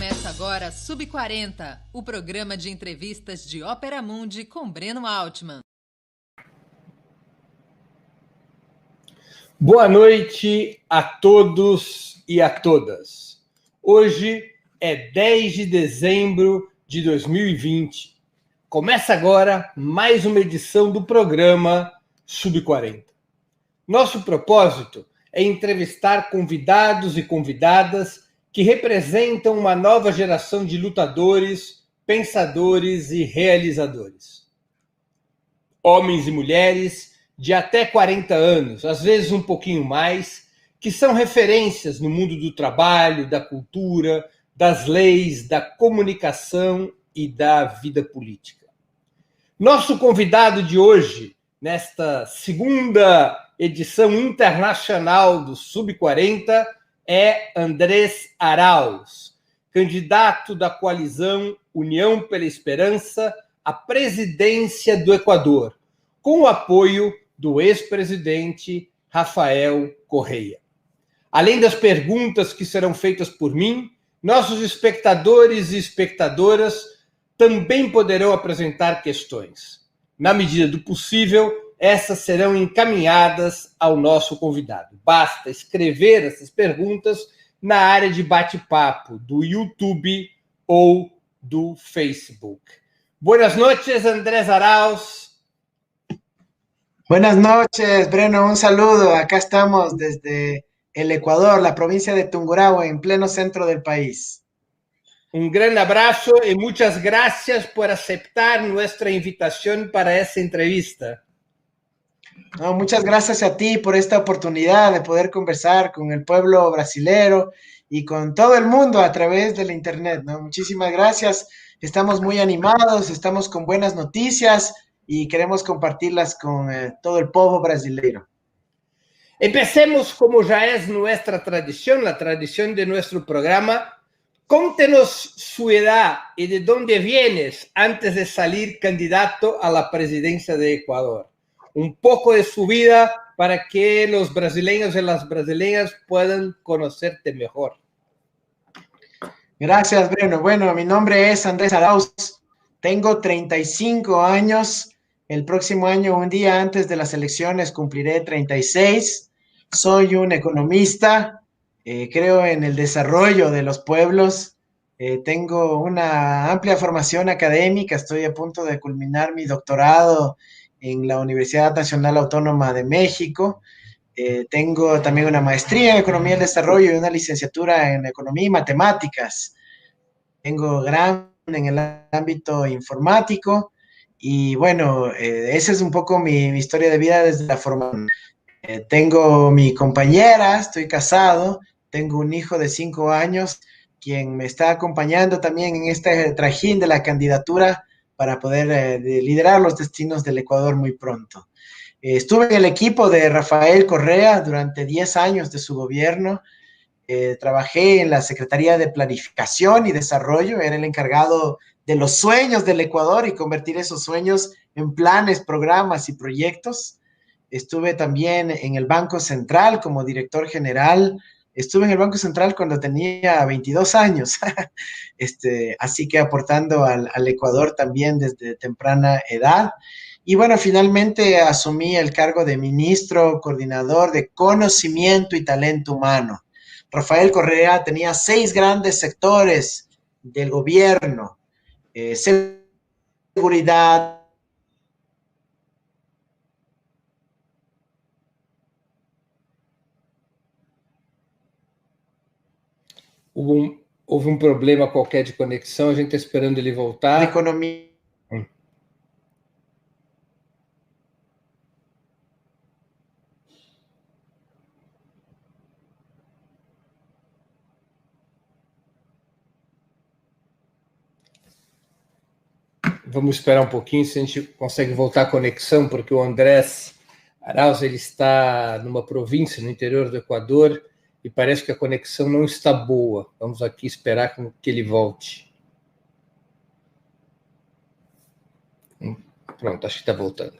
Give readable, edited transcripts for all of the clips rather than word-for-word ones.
Começa agora Sub40, o programa de entrevistas de Ópera Mundi com Breno Altman. Boa noite a todos e a todas. Hoje é 10 de dezembro de 2020. Começa agora mais uma edição do programa Sub40. Nosso propósito é entrevistar convidados e convidadas que representam uma nova geração de lutadores, pensadores e realizadores. Homens e mulheres de até 40 anos, às vezes um pouquinho mais, que são referências no mundo do trabalho, da cultura, das leis, da comunicação e da vida política. Nosso convidado de hoje, nesta segunda edição internacional do Sub40, é Andrés Arauz, candidato da coalizão União pela Esperança à presidência do Equador, com o apoio do ex-presidente Rafael Correa. Além das perguntas que serão feitas por mim, nossos espectadores e espectadoras também poderão apresentar questões. Na medida do possível, essas serão encaminhadas ao nosso convidado. Basta escrever essas perguntas na área de bate-papo do YouTube ou do Facebook. Buenas noches, Andrés Arauz. Buenas noches, Breno, un saludo. Acá estamos desde el Ecuador, la provincia de Tungurahua, en pleno centro del país. Un gran abrazo y muchas gracias por aceptar nuestra invitación para esta entrevista. No, muchas gracias a ti por esta oportunidad de poder conversar con el pueblo brasilero y con todo el mundo a través de la internet, ¿no? Muchísimas gracias. Estamos muy animados, estamos con buenas noticias y queremos compartirlas con todo el pueblo brasileño. Empecemos como ya es nuestra tradición, la tradición de nuestro programa. Conte-nos su edad y de dónde vienes antes de salir candidato a la presidencia de Ecuador. Un poco de su vida para que los brasileños y las brasileñas puedan conocerte mejor. Gracias, Breno. Bueno, mi nombre es Andrés Arauz. Tengo 35 años. El próximo año, un día antes de las elecciones, cumpliré 36. Soy un economista. Creo en el desarrollo de los pueblos. Tengo una amplia formación académica. Estoy a punto de culminar mi doctorado en la Universidad Nacional Autónoma de México. Tengo también una maestría en Economía y Desarrollo y una licenciatura en Economía y Matemáticas. Tengo gran en el ámbito informático y bueno, esa es un poco mi historia de vida desde la formación. Tengo mi compañera, estoy casado, tengo un hijo de 5 años, quien me está acompañando también en este trajín de la candidatura para poder liderar los destinos del Ecuador muy pronto. Estuve en el equipo de Rafael Correa durante 10 años de su gobierno. Trabajé en la Secretaría de Planificación y Desarrollo, era el encargado de los sueños del Ecuador y convertir esos sueños en planes, programas y proyectos. Estuve también en el Banco Central como director general. Estuve en el Banco Central cuando tenía 22 años, así que aportando al Ecuador también desde temprana edad. Y bueno, finalmente asumí el cargo de ministro coordinador de conocimiento y talento humano. Rafael Correa tenía 6 grandes sectores del gobierno: seguridad, Houve um problema qualquer de conexão, a gente está esperando ele voltar. economía. Vamos esperar um pouquinho se a gente consegue voltar a conexão, porque o Andrés Arauz ele está numa província no interior do Equador e parece que a conexão não está boa. Vamos aqui esperar que ele volte. Pronto, acho que está voltando.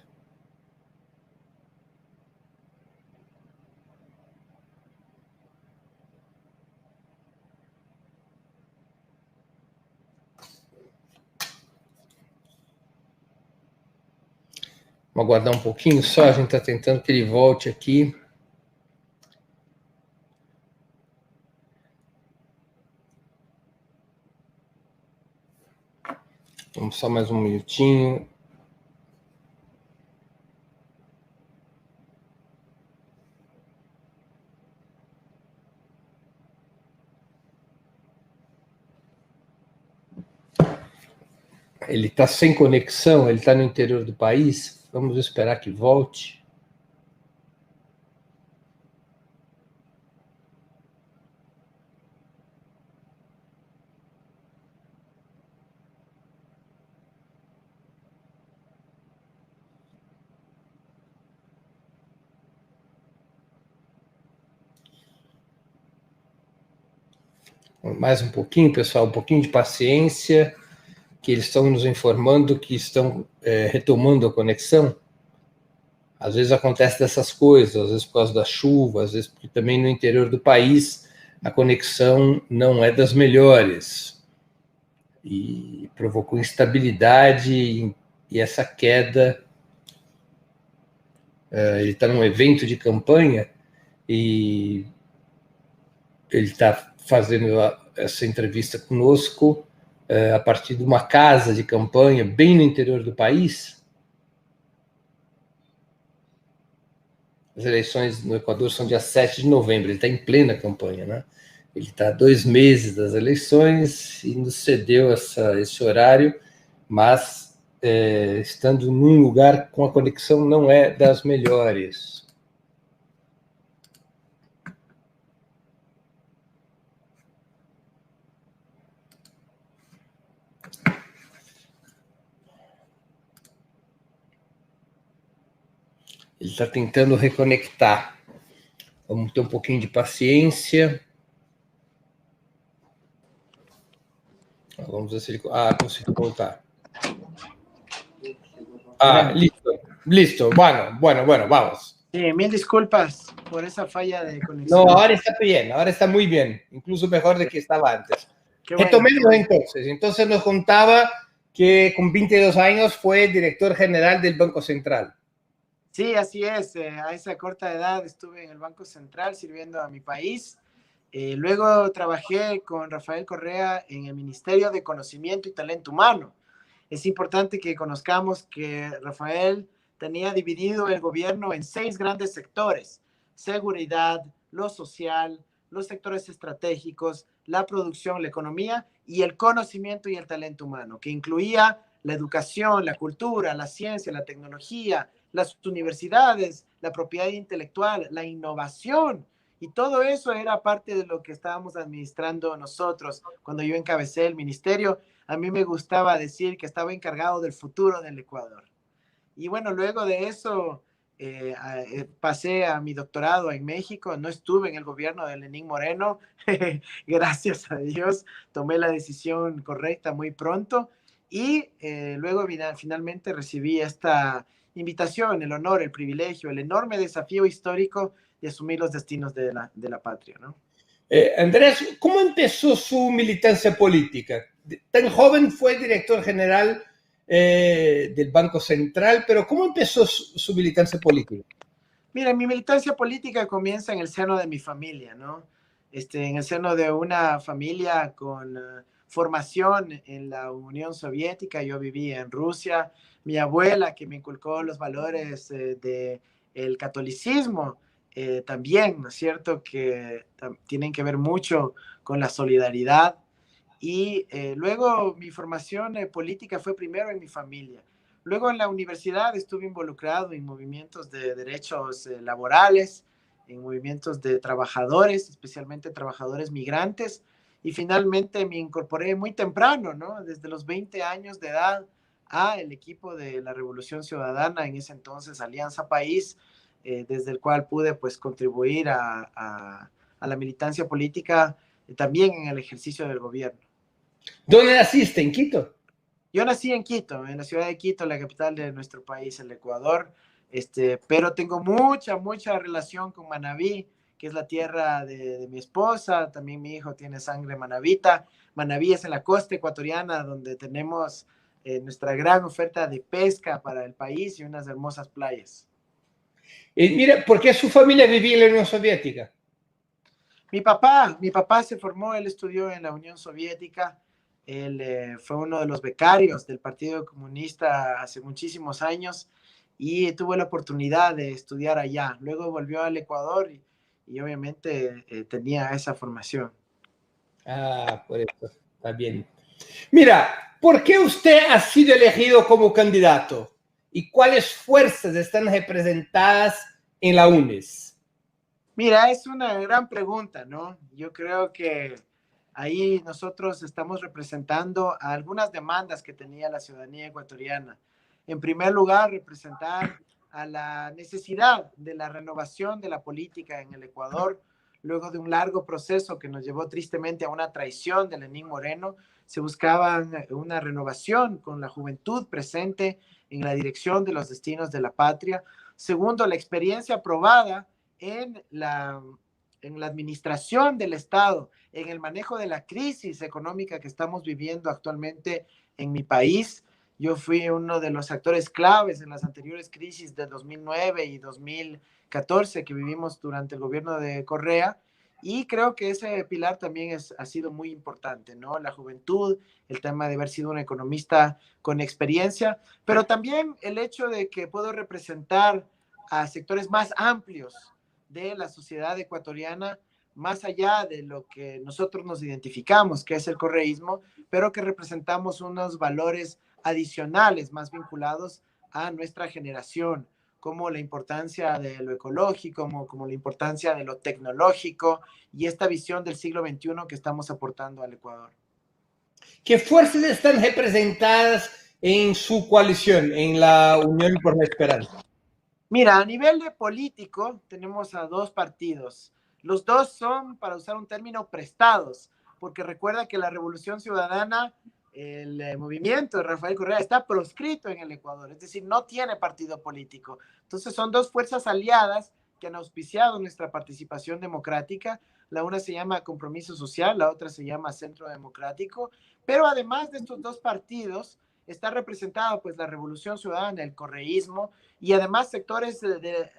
Vamos aguardar um pouquinho só, a gente está tentando que ele volte aqui. Vamos só mais um minutinho. Ele está sem conexão, ele está no interior do país. Vamos esperar que volte. Mais um pouquinho, pessoal, um pouquinho de paciência, que eles estão nos informando que estão retomando a conexão. Às vezes acontece dessas coisas, às vezes por causa da chuva, às vezes porque também no interior do país a conexão não é das melhores. E provocou instabilidade e essa queda. Ele está num evento de campanha e ele está fazendo essa entrevista conosco a partir de uma casa de campanha bem no interior do país. As eleições no Equador são dia 7 de novembro, ele está em plena campanha, né? Ele está a 2 meses das eleições e nos cedeu esse horário, mas estando num lugar com a conexão não é das melhores. Ele está tentando reconectar. Vamos ter um pouquinho de paciência. Vamos ver se ele... conseguiu voltar. Listo. Bueno, vamos. Sí, mil disculpas por esa falla de conexión. No, ahora está muy bien, incluso mejor de que estaba antes. Bueno. Retomemos entonces nos contaba que con 22 años fue director general del Banco Central. Sí, así es. A esa corta edad estuve en el Banco Central sirviendo a mi país. Luego trabajé con Rafael Correa en el Ministerio de Conocimiento y Talento Humano. Es importante que conozcamos que Rafael tenía dividido el gobierno en 6 grandes sectores: seguridad, lo social, los sectores estratégicos, la producción, la economía y el conocimiento y el talento humano, que incluía la educación, la cultura, la ciencia, la tecnología, las universidades, la propiedad intelectual, la innovación. Y todo eso era parte de lo que estábamos administrando nosotros. Cuando yo encabecé el ministerio, a mí me gustaba decir que estaba encargado del futuro del Ecuador. Y bueno, luego de eso pasé a mi doctorado en México. No estuve en el gobierno de Lenín Moreno. Gracias a Dios, tomé la decisión correcta muy pronto. Y luego finalmente recibí esta invitación, el honor, el privilegio, el enorme desafío histórico de asumir los destinos de la patria, ¿no? Andrés, ¿cómo empezó su militancia política? Tan joven fue director general del Banco Central, pero ¿cómo empezó su militancia política? Mira, mi militancia política comienza en el seno de mi familia, ¿no? En el seno de una familia con formación en la Unión Soviética. Yo viví en Rusia. Mi abuela, que me inculcó los valores del catolicismo, también, ¿no es cierto?, que tienen que ver mucho con la solidaridad. Y luego mi formación política fue primero en mi familia. Luego en la universidad estuve involucrado en movimientos de derechos laborales, en movimientos de trabajadores, especialmente trabajadores migrantes. Y finalmente me incorporé muy temprano, ¿no? Desde los 20 años de edad al equipo de la Revolución Ciudadana, en ese entonces Alianza País, desde el cual pude pues contribuir a la militancia política también en el ejercicio del gobierno. ¿Dónde naciste? ¿En Quito? Yo nací en Quito, en la ciudad de Quito, la capital de nuestro país, el Ecuador, pero tengo mucha relación con Manabí, que es la tierra de mi esposa. También mi hijo tiene sangre manabita. Manabí es en la costa ecuatoriana, donde tenemos nuestra gran oferta de pesca para el país y unas hermosas playas. Mira, ¿por qué su familia vivía en la Unión Soviética? Mi papá se formó, él estudió en la Unión Soviética, él fue uno de los becarios del Partido Comunista hace muchísimos años y tuvo la oportunidad de estudiar allá. Luego volvió al Ecuador y obviamente tenía esa formación. Ah, por eso, está bien. Mira, ¿por qué usted ha sido elegido como candidato? ¿Y cuáles fuerzas están representadas en la UNES? Mira, es una gran pregunta, ¿no? Yo creo que ahí nosotros estamos representando a algunas demandas que tenía la ciudadanía ecuatoriana. En primer lugar, representar a la necesidad de la renovación de la política en el Ecuador, luego de un largo proceso que nos llevó tristemente a una traición de Lenín Moreno. Se buscaba una renovación con la juventud presente en la dirección de los destinos de la patria. Segundo, la experiencia probada en la administración del Estado, en el manejo de la crisis económica que estamos viviendo actualmente en mi país. Yo fui uno de los actores claves en las anteriores crisis de 2009 y 2014 que vivimos durante el gobierno de Correa. Y creo que ese pilar también ha sido muy importante, ¿no? La juventud, el tema de haber sido un economista con experiencia, pero también el hecho de que puedo representar a sectores más amplios de la sociedad ecuatoriana, más allá de lo que nosotros nos identificamos, que es el correísmo, pero que representamos unos valores adicionales más vinculados a nuestra generación, como la importancia de lo ecológico, como la importancia de lo tecnológico y esta visión del siglo XXI que estamos aportando al Ecuador. ¿Qué fuerzas están representadas en su coalición, en la Unión por la Esperanza? Mira, a nivel de político tenemos a dos partidos. Los dos son, para usar un término, prestados, porque recuerda que la Revolución Ciudadana, el movimiento de Rafael Correa, está proscrito en el Ecuador, es decir, no tiene partido político. Entonces son dos fuerzas aliadas que han auspiciado nuestra participación democrática. La una se llama Compromiso Social, la otra se llama Centro Democrático, pero además de estos dos partidos, está representada pues la Revolución Ciudadana, el correísmo, y además sectores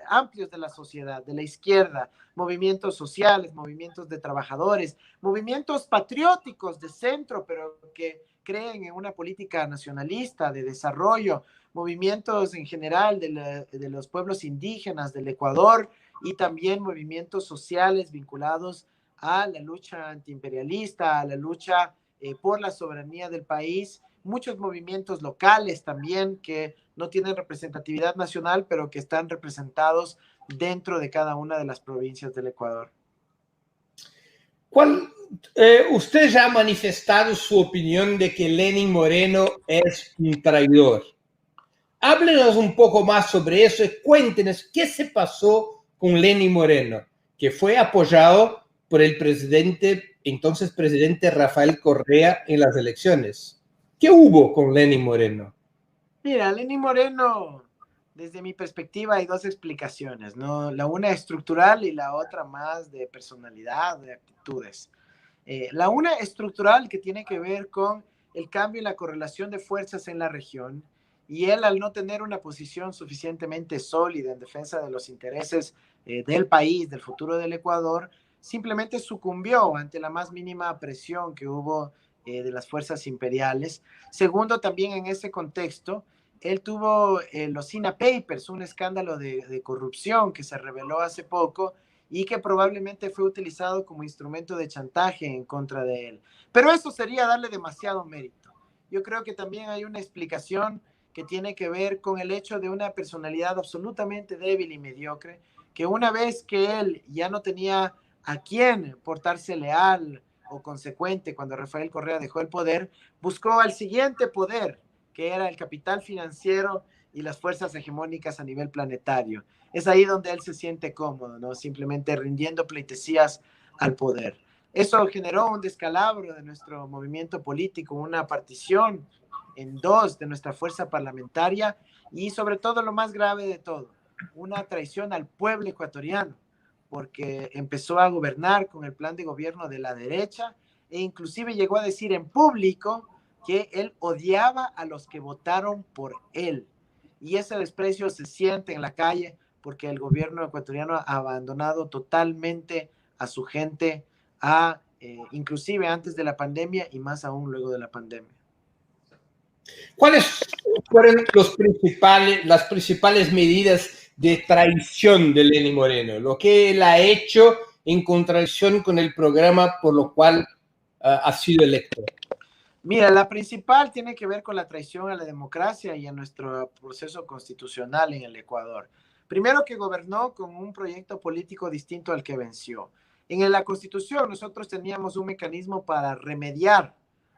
amplios de la sociedad, de la izquierda, movimientos sociales, movimientos de trabajadores, movimientos patrióticos de centro, pero que creen en una política nacionalista de desarrollo, movimientos en general de los pueblos indígenas del Ecuador y también movimientos sociales vinculados a la lucha antiimperialista, a la lucha por la soberanía del país, muchos movimientos locales también que no tienen representatividad nacional, pero que están representados dentro de cada una de las provincias del Ecuador. Usted ya ha manifestado su opinión de que Lenín Moreno es un traidor. Háblenos un poco más sobre eso y cuéntenos qué se pasó con Lenín Moreno, que fue apoyado por el entonces presidente Rafael Correa en las elecciones. ¿Qué hubo con Lenín Moreno? Mira, Lenín Moreno, desde mi perspectiva hay dos explicaciones, ¿no? La una estructural y la otra más de personalidad, de actitudes. La una estructural que tiene que ver con el cambio en la correlación de fuerzas en la región y él al no tener una posición suficientemente sólida en defensa de los intereses del país, del futuro del Ecuador, simplemente sucumbió ante la más mínima presión que hubo de las fuerzas imperiales. Segundo, también en ese contexto, él tuvo los SINA Papers, un escándalo de corrupción que se reveló hace poco y que probablemente fue utilizado como instrumento de chantaje en contra de él. Pero eso sería darle demasiado mérito. Yo creo que también hay una explicación que tiene que ver con el hecho de una personalidad absolutamente débil y mediocre, que una vez que él ya no tenía a quién portarse leal o consecuente cuando Rafael Correa dejó el poder, buscó al siguiente poder, que era el capital financiero y las fuerzas hegemónicas a nivel planetario. Es ahí donde él se siente cómodo, ¿no? Simplemente rindiendo pleitesías al poder. Eso generó un descalabro de nuestro movimiento político, una partición en dos de nuestra fuerza parlamentaria y sobre todo lo más grave de todo, una traición al pueblo ecuatoriano, porque empezó a gobernar con el plan de gobierno de la derecha e inclusive llegó a decir en público que él odiaba a los que votaron por él. Y ese desprecio se siente en la calle porque el gobierno ecuatoriano ha abandonado totalmente a su gente, inclusive antes de la pandemia y más aún luego de la pandemia. ¿Cuáles fueron las principales medidas de traición de Lenín Moreno? Lo que él ha hecho en contradicción con el programa por lo cual ha sido electo. Mira, la principal tiene que ver con la traición a la democracia y a nuestro proceso constitucional en el Ecuador. Primero, que gobernó con un proyecto político distinto al que venció. En la Constitución nosotros teníamos un mecanismo para remediar,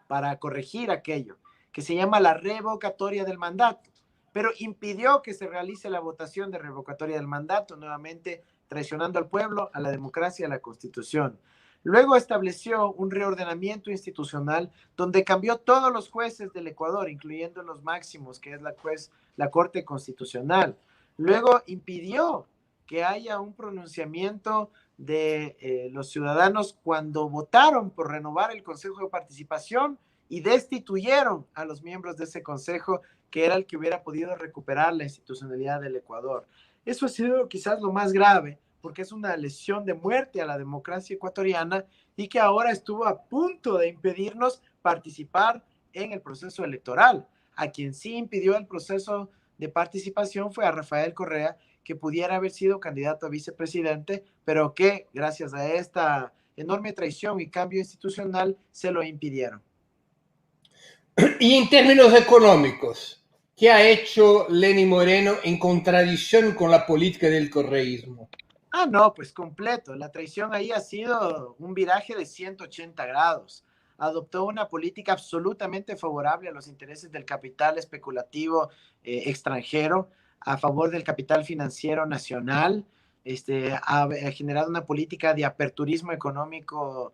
para corregir aquello, que se llama la revocatoria del mandato, pero impidió que se realice la votación de revocatoria del mandato, nuevamente traicionando al pueblo, a la democracia y a la Constitución. Luego estableció un reordenamiento institucional donde cambió todos los jueces del Ecuador, incluyendo los máximos, que es la Corte Constitucional. Luego impidió que haya un pronunciamiento de los ciudadanos cuando votaron por renovar el Consejo de Participación y destituyeron a los miembros de ese consejo, que era el que hubiera podido recuperar la institucionalidad del Ecuador. Eso ha sido quizás lo más grave, porque es una lesión de muerte a la democracia ecuatoriana y que ahora estuvo a punto de impedirnos participar en el proceso electoral. A quien sí impidió el proceso de participación fue a Rafael Correa, que pudiera haber sido candidato a vicepresidente, pero que gracias a esta enorme traición y cambio institucional se lo impidieron. Y en términos económicos, ¿qué ha hecho Lenín Moreno en contradicción con la política del correísmo? No, pues completo. La traición ahí ha sido un viraje de 180 grados. Adoptó una política absolutamente favorable a los intereses del capital especulativo extranjero, a favor del capital financiero nacional. Ha generado una política de aperturismo económico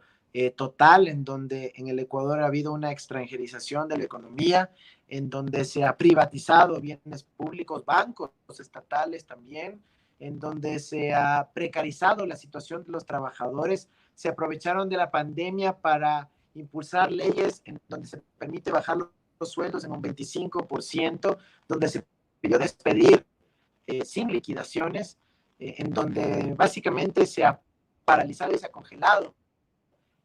total, en donde en el Ecuador ha habido una extranjerización de la economía, en donde se ha privatizado bienes públicos, bancos estatales también, en donde se ha precarizado la situación de los trabajadores. Se aprovecharon de la pandemia para impulsar leyes en donde se permite bajar los sueldos en un 25%, donde se pidió despedir sin liquidaciones, en donde básicamente se ha paralizado y se ha congelado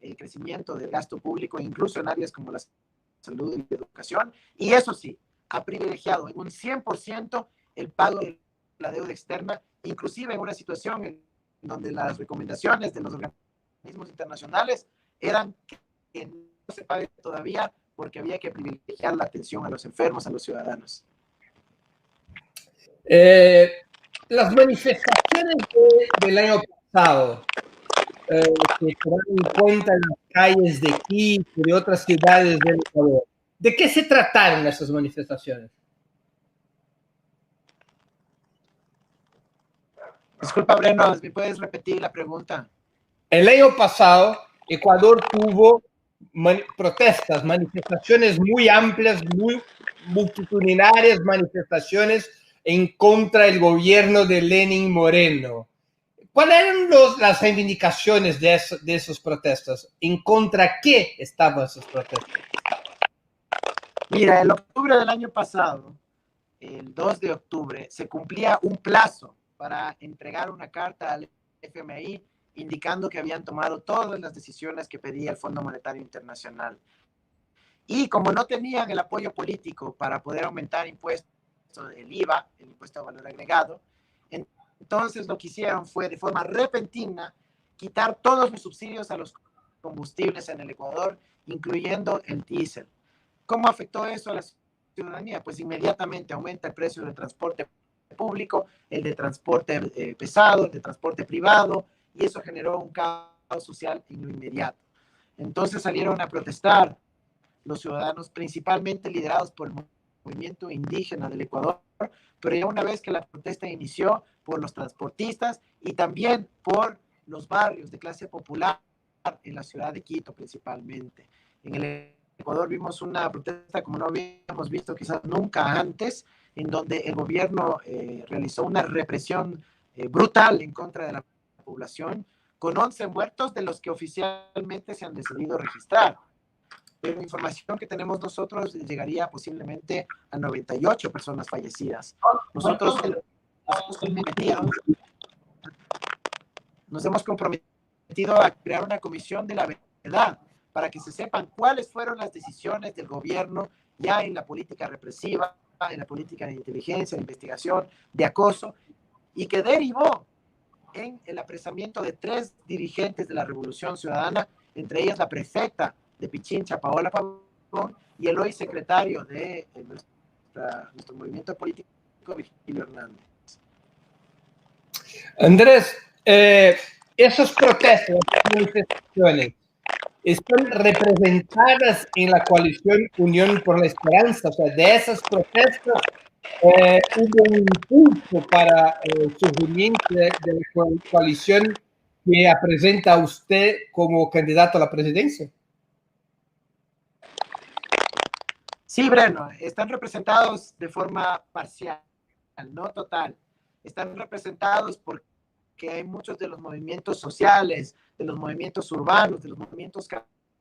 el crecimiento del gasto público, incluso en áreas como la salud y la educación. Y eso sí, ha privilegiado en un 100% el pago de la deuda externa, inclusive en una situación en donde las recomendaciones de los organismos internacionales eran que no se pague todavía porque había que privilegiar la atención a los enfermos, a los ciudadanos. Las manifestaciones del año pasado, que se dan en cuenta en las calles de Quito y de otras ciudades del Ecuador, ¿de qué se trataron esas manifestaciones? Disculpa, Breno, ¿me puedes repetir la pregunta? El año pasado, Ecuador tuvo protestas, manifestaciones muy amplias, muy multitudinarias, manifestaciones en contra del gobierno de Lenín Moreno. ¿Cuáles eran las reivindicaciones de esas protestas? ¿En contra qué estaban esas protestas? Mira, en octubre del año pasado, el 2 de octubre, se cumplía un plazo para entregar una carta al FMI indicando que habían tomado todas las decisiones que pedía el Fondo Monetario Internacional. Y como no tenían el apoyo político para poder aumentar impuestos, el IVA, el impuesto a valor agregado, entonces lo que hicieron fue de forma repentina quitar todos los subsidios a los combustibles en el Ecuador, incluyendo el diésel. ¿Cómo afectó eso a la ciudadanía? Pues inmediatamente aumenta el precio del transporte público, el de transporte pesado, el de transporte privado, y eso generó un caos social en lo inmediato. Entonces salieron a protestar los ciudadanos, principalmente liderados por el movimiento indígena del Ecuador, pero ya una vez que la protesta inició, por los transportistas y también por los barrios de clase popular en la ciudad de Quito principalmente. En el Ecuador vimos una protesta como no habíamos visto quizás nunca antes, en donde el gobierno realizó una represión brutal en contra de la población, con 11 muertos de los que oficialmente se han decidido registrar. la información que tenemos nosotros llegaría posiblemente a 98 personas fallecidas. Nosotros nos hemos comprometido a crear una comisión de la verdad para que se sepan cuáles fueron las decisiones del gobierno ya en la política represiva, en la política de inteligencia, de investigación, de acoso, y que derivó en el apresamiento de 3 dirigentes de la Revolución Ciudadana, entre ellas la prefecta de Pichincha, Paola Pavón, y el hoy secretario de nuestro movimiento político, Virgilio Hernández. Andrés, esas protestas, manifestaciones, ¿están representadas en la coalición Unión por la Esperanza? O sea, de esas protestas hubo un impulso para el surgimiento de la coalición que presenta a usted como candidato a la presidencia. Sí, Breno, están representados de forma parcial, no total. Están representados porque hay muchos de los movimientos sociales, de los movimientos urbanos, de los movimientos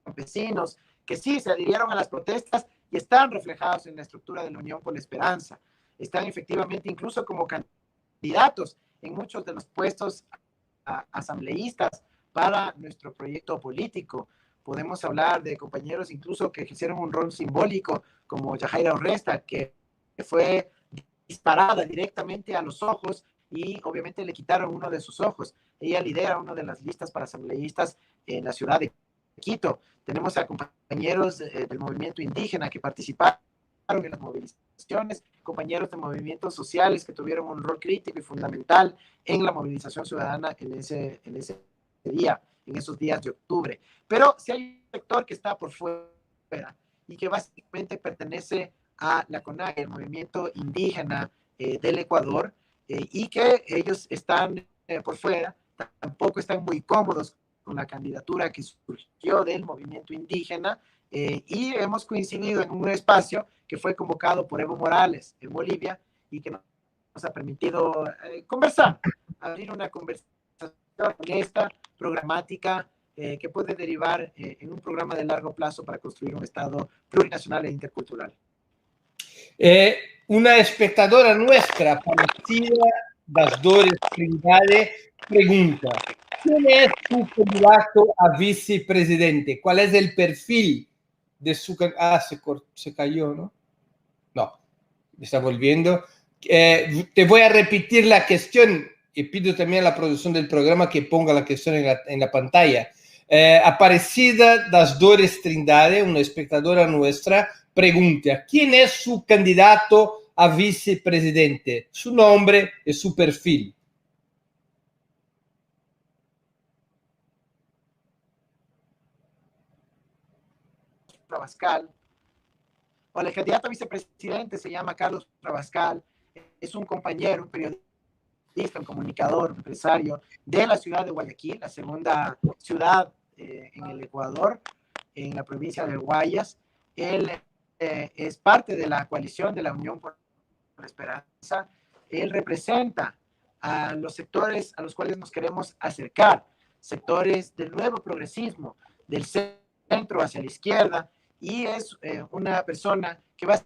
campesinos, que sí se adhirieron a las protestas y están reflejados en la estructura de la Unión por la Esperanza. Están efectivamente incluso como candidatos en muchos de los puestos asambleístas para nuestro proyecto político. Podemos hablar de compañeros incluso que ejercieron un rol simbólico, como Yajaira Urresta, que fue disparada directamente a los ojos y obviamente le quitaron uno de sus ojos. Ella lidera una de las listas para asambleístas en la ciudad de Quito. Tenemos a compañeros del movimiento indígena que participaron en las movilizaciones, compañeros de movimientos sociales que tuvieron un rol crítico y fundamental en la movilización ciudadana en ese día, en esos días de octubre. Pero si hay un sector que está por fuera y que básicamente pertenece a la CONAIE, el movimiento indígena del Ecuador, y que ellos están por fuera, tampoco están muy cómodos con la candidatura que surgió del movimiento indígena, y hemos coincidido en un espacio que fue convocado por Evo Morales en Bolivia y que nos ha permitido conversar, abrir una conversación honesta, programática, que puede derivar en un programa de largo plazo para construir un Estado plurinacional e intercultural. Una espectadora nuestra, Aparecida das Dores Trindade, pregunta: ¿quién es su candidato a vicepresidente? ¿Cuál es el perfil de su candidato? Se cayó, ¿no? No, está volviendo. Te voy a repetir la cuestión y pido también a la producción del programa que ponga la cuestión en la pantalla. Aparecida das Dores Trindade, una espectadora nuestra, pregunta: ¿quién es su candidato a vicepresidente? Su nombre y su perfil. Rabascal. Hola, el candidato a vicepresidente se llama Carlos Rabascal. Es un compañero, un periodista, un comunicador, un empresario de la ciudad de Guayaquil, la segunda ciudad en el Ecuador, en la provincia de Guayas. Él es parte de la coalición de la Unión por la Esperanza. Él representa a los sectores a los cuales nos queremos acercar, sectores del nuevo progresismo, del centro hacia la izquierda, y es una persona que va a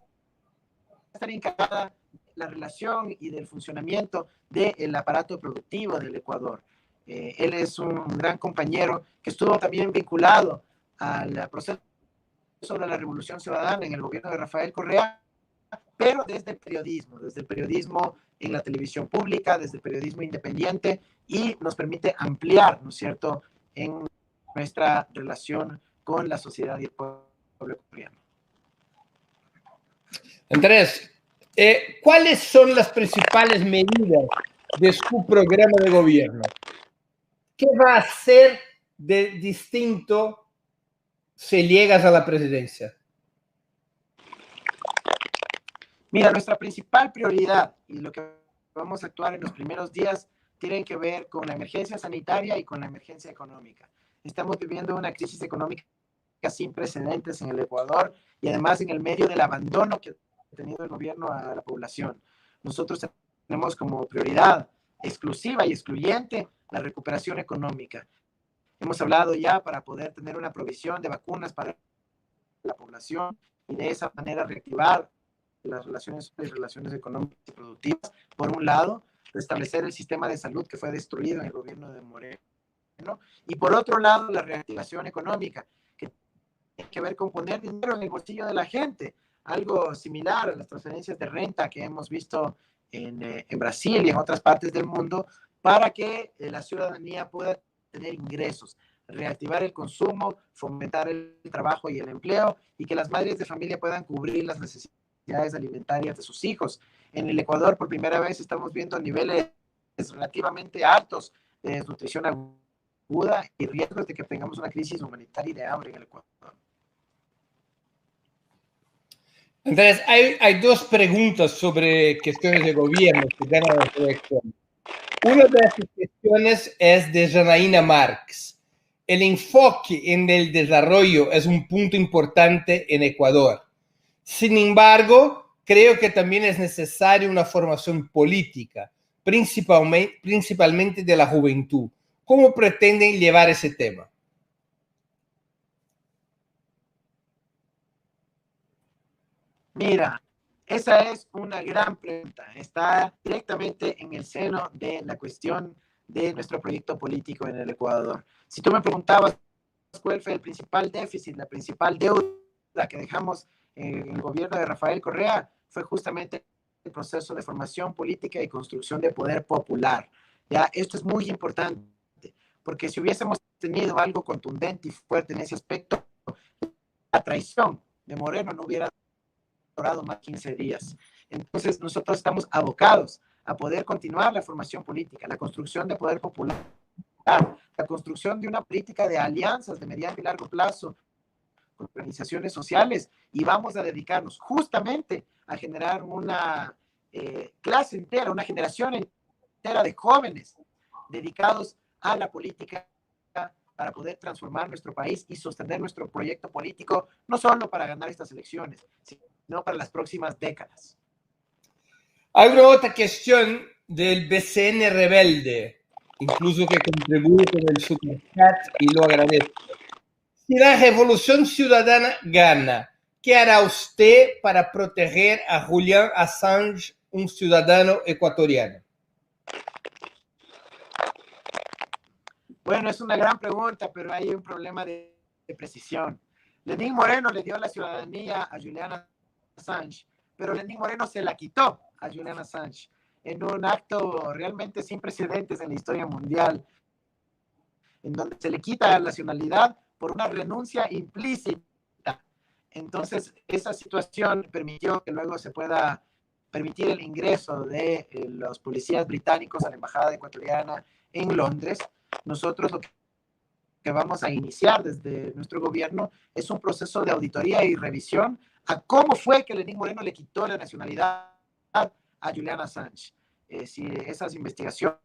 estar encargada de la relación y del funcionamiento del aparato productivo del Ecuador. Él es un gran compañero que estuvo también vinculado al proceso de la Revolución Ciudadana en el gobierno de Rafael Correa, pero desde el periodismo en la televisión pública, desde el periodismo independiente, y nos permite ampliar, ¿no es cierto?, en nuestra relación con la sociedad y el pueblo ecuatoriano. Andrés, ¿cuáles son las principales medidas de su programa de gobierno? ¿Qué va a hacer de distinto si llegas a la presidencia? Mira, nuestra principal prioridad y lo que vamos a actuar en los primeros días tienen que ver con la emergencia sanitaria y con la emergencia económica. Estamos viviendo una crisis económica sin precedentes en el Ecuador y además en el medio del abandono que ha tenido el gobierno a la población. Nosotros tenemos como prioridad exclusiva y excluyente la recuperación económica. Hemos hablado ya para poder tener una provisión de vacunas para la población y de esa manera reactivar las relaciones económicas y productivas, por un lado, restablecer el sistema de salud que fue destruido en el gobierno de Moreno, y por otro lado, la reactivación económica, que tiene que ver con poner dinero en el bolsillo de la gente, algo similar a las transferencias de renta que hemos visto en Brasil y en otras partes del mundo, para que la ciudadanía pueda tener ingresos, reactivar el consumo, fomentar el trabajo y el empleo, y que las madres de familia puedan cubrir las necesidades alimentarias de sus hijos. En el Ecuador, por primera vez, estamos viendo niveles relativamente altos de desnutrición aguda y riesgos de que tengamos una crisis humanitaria y de hambre en el Ecuador. Andrés, hay dos preguntas sobre cuestiones de gobierno que ganan la elección. Una de estas cuestiones es de Janaína Marx. El enfoque en el desarrollo es un punto importante en Ecuador. Sin embargo, creo que también es necesaria una formación política, principalmente de la juventud. ¿Cómo pretenden llevar ese tema? Mira, esa es una gran pregunta. Está directamente en el seno de la cuestión de nuestro proyecto político en el Ecuador. Si tú me preguntabas cuál fue el principal déficit, la principal deuda que dejamos en el gobierno de Rafael Correa, fue justamente el proceso de formación política y construcción de poder popular. ¿Ya? Esto es muy importante, porque si hubiésemos tenido algo contundente y fuerte en ese aspecto, la traición de Moreno no hubiera durado más de 15 días. Entonces, nosotros estamos abocados a poder continuar la formación política, la construcción de poder popular, la construcción de una política de alianzas de mediano y largo plazo con organizaciones sociales, y vamos a dedicarnos justamente a generar una clase entera, una generación entera de jóvenes dedicados a la política para poder transformar nuestro país y sostener nuestro proyecto político, no solo para ganar estas elecciones, sino para las próximas décadas. Hay una otra cuestión del BCN Rebelde, incluso que contribuye con el superchat y lo agradezco. Si la Revolución Ciudadana gana, ¿qué hará usted para proteger a Julian Assange, un ciudadano ecuatoriano? Bueno, es una gran pregunta, pero hay un problema de precisión. Lenín Moreno le dio la ciudadanía a Julian Assange, pero Lenín Moreno se la quitó a Julian Assange en un acto realmente sin precedentes en la historia mundial, en donde se le quita la nacionalidad por una renuncia implícita. Entonces, esa situación permitió que luego se pueda permitir el ingreso de los policías británicos a la embajada ecuatoriana en Londres. Nosotros lo que vamos a iniciar desde nuestro gobierno es un proceso de auditoría y revisión a cómo fue que Lenín Moreno le quitó la nacionalidad a Julian Assange. Si esas investigaciones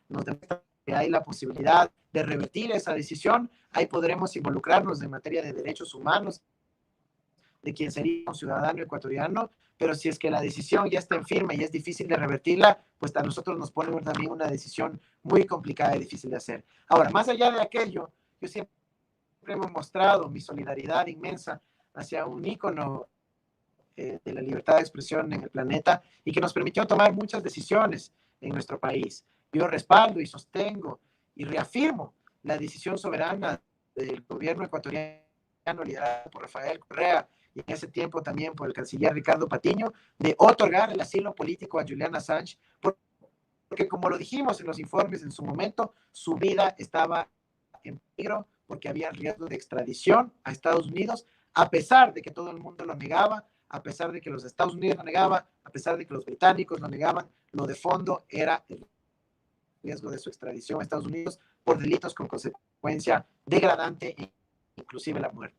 nos demuestran que hay la posibilidad de revertir esa decisión, ahí podremos involucrarnos en materia de derechos humanos de quien sería un ciudadano ecuatoriano, pero si es que la decisión ya está en firme y es difícil de revertirla, pues a nosotros nos pone también una decisión muy complicada y difícil de hacer. Ahora, más allá de aquello, yo siempre hemos mostrado mi solidaridad inmensa hacia un ícono de la libertad de expresión en el planeta y que nos permitió tomar muchas decisiones en nuestro país. Yo respaldo y sostengo y reafirmo la decisión soberana del gobierno ecuatoriano liderado por Rafael Correa y en ese tiempo también por el canciller Ricardo Patiño, de otorgar el asilo político a Julian Assange, porque como lo dijimos en los informes en su momento, su vida estaba en peligro porque había riesgo de extradición a Estados Unidos, a pesar de que todo el mundo lo negaba, a pesar de que los Estados Unidos lo negaban, a pesar de que los británicos lo negaban, lo de fondo era el riesgo de su extradición a Estados Unidos por delitos con consecuencia degradante e inclusive la muerte.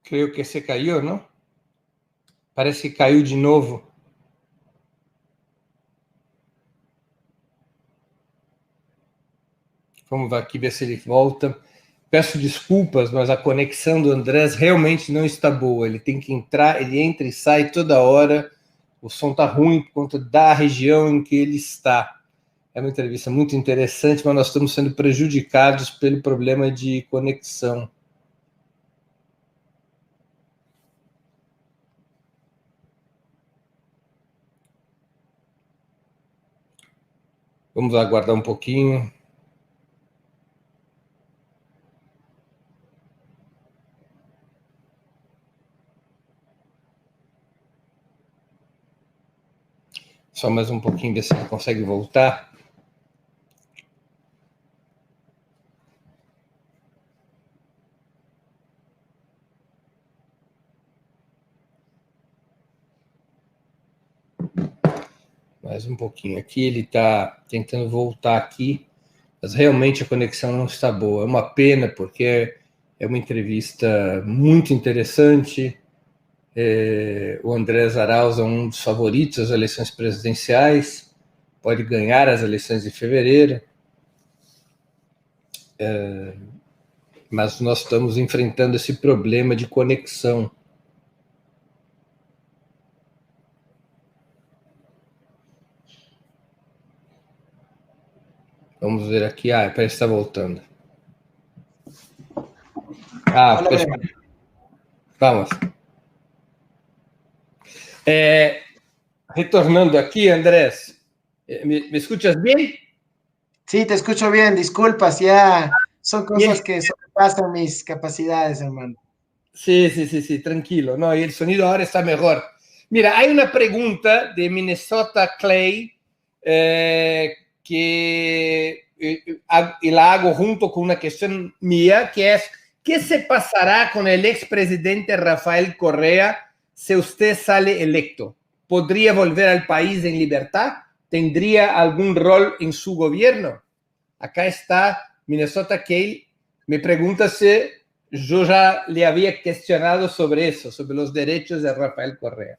Creio que se caiu, não? Parece que caiu de novo. Vamos aqui ver se ele volta. Peço desculpas, mas a conexão do Andrés realmente não está boa. Ele tem que entrar, ele entra e sai toda hora. O som está ruim por conta da região em que ele está. É uma entrevista muito interessante, mas nós estamos sendo prejudicados pelo problema de conexão. Vamos aguardar um pouquinho. Só mais um pouquinho, ver se ele consegue voltar. Mais um pouquinho. Aqui ele está tentando voltar aqui, mas realmente a conexão não está boa. É uma pena, porque é uma entrevista muito interessante. O Andrés Arauz é um dos favoritos das eleições presidenciais, pode ganhar as eleições de fevereiro, mas nós estamos enfrentando esse problema de conexão. Vamos ver aqui. Parece que está voltando. Vamos. Retornando aquí, Andrés, ¿me escuchas bien? Sí, te escucho bien, disculpas, ya son cosas que sobrepasan mis capacidades, hermano. Sí, tranquilo, no, y el sonido ahora está mejor. Mira, hay una pregunta de Minnesota Clay que la hago junto con una cuestión mía, que es, ¿qué se pasará con el expresidente Rafael Correa si usted sale electo? ¿Podría volver al país en libertad? ¿Tendría algún rol en su gobierno? Acá está Minnesota Clay. Me pregunta si yo ya le había cuestionado sobre eso, sobre los derechos de Rafael Correa.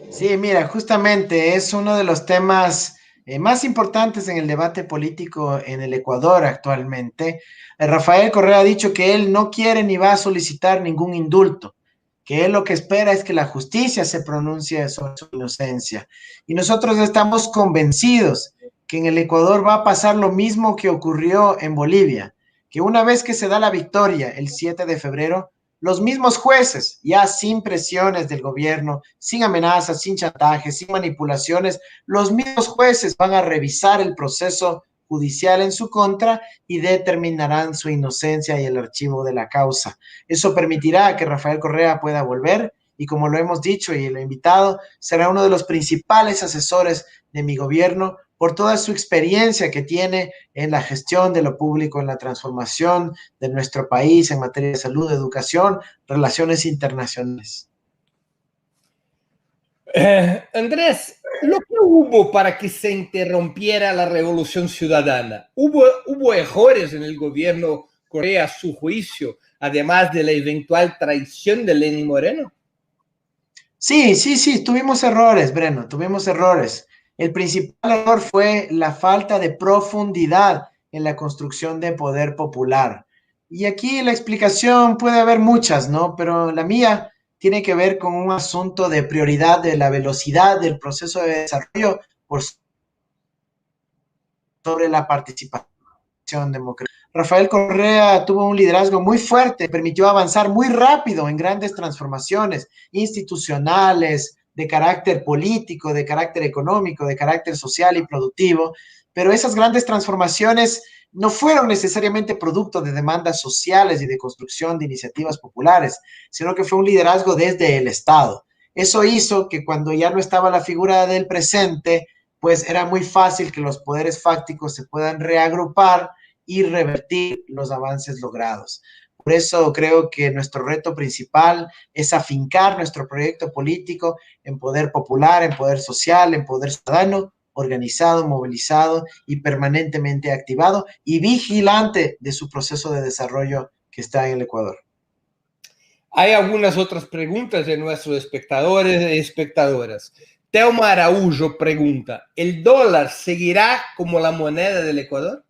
Sí, mira, justamente es uno de los temas más importantes en el debate político en el Ecuador actualmente. Rafael Correa ha dicho que él no quiere ni va a solicitar ningún indulto, que él lo que espera es que la justicia se pronuncie sobre su inocencia. Y nosotros estamos convencidos que en el Ecuador va a pasar lo mismo que ocurrió en Bolivia, que una vez que se da la victoria el 7 de febrero, los mismos jueces, ya sin presiones del gobierno, sin amenazas, sin chantajes, sin manipulaciones, los mismos jueces van a revisar el proceso judicial en su contra y determinarán su inocencia y el archivo de la causa. Eso permitirá que Rafael Correa pueda volver y, como lo hemos dicho y lo he invitado, será uno de los principales asesores de mi gobierno por toda su experiencia que tiene en la gestión de lo público, en la transformación de nuestro país en materia de salud, educación, relaciones internacionales. Andrés, lo que hubo para que se interrumpiera la revolución ciudadana, ¿hubo errores en el gobierno Correa a su juicio, además de la eventual traición de Lenín Moreno? Sí, tuvimos errores, Breno, tuvimos errores. El principal error fue la falta de profundidad en la construcción de poder popular. Y aquí la explicación puede haber muchas, ¿no? Pero la mía tiene que ver con un asunto de prioridad de la velocidad del proceso de desarrollo por sobre la participación democrática. Rafael Correa tuvo un liderazgo muy fuerte, permitió avanzar muy rápido en grandes transformaciones institucionales, de carácter político, de carácter económico, de carácter social y productivo, pero esas grandes transformaciones no fueron necesariamente producto de demandas sociales y de construcción de iniciativas populares, sino que fue un liderazgo desde el Estado. Eso hizo que cuando ya no estaba la figura del presente, pues era muy fácil que los poderes fácticos se puedan reagrupar y revertir los avances logrados. Por eso creo que nuestro reto principal es afincar nuestro proyecto político en poder popular, en poder social, en poder ciudadano, organizado, movilizado y permanentemente activado y vigilante de su proceso de desarrollo que está en el Ecuador. Hay algunas otras preguntas de nuestros espectadores y espectadoras. Telma Araújo pregunta, ¿el dólar seguirá como la moneda del Ecuador?